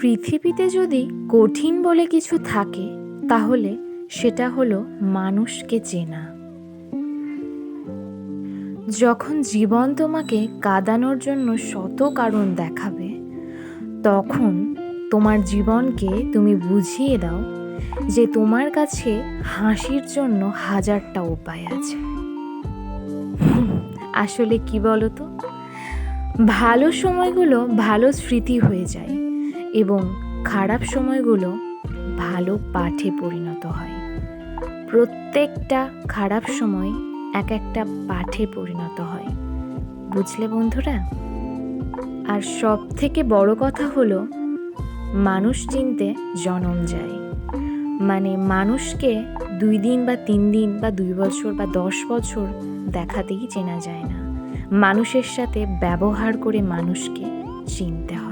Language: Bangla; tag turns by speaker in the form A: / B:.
A: পৃথিবীতে যদি কঠিন বলে কিছু থাকে তাহলে সেটা হলো মানুষকে চেনা। যখন জীবন তোমাকে কাঁদানোর জন্য শত কারণ দেখাবে, তখন তোমার জীবনকে তুমি বুঝিয়ে দাও যে তোমার কাছে হাসির জন্য হাজারটা উপায় আছে। আসলে কি বলো তো, ভালো সময়গুলো ভালো স্মৃতি হয়ে যায় এবং খারাপ সময়গুলো ভালো পাঠে পরিণত হয়। প্রত্যেকটা খারাপ সময় এক একটা পাঠে পরিণত হয়, বুঝলে বন্ধুরা? আর সব থেকে বড় কথা হলো, মানুষ চিনতে জনম যায়। মানে মানুষকে 2 দিন বা 3 দিন বা 2 বছর বা 10 বছর দেখাতেই চেনা যায় না। মানুষের সাথে ব্যবহার করে মানুষকে চিনতে হয়।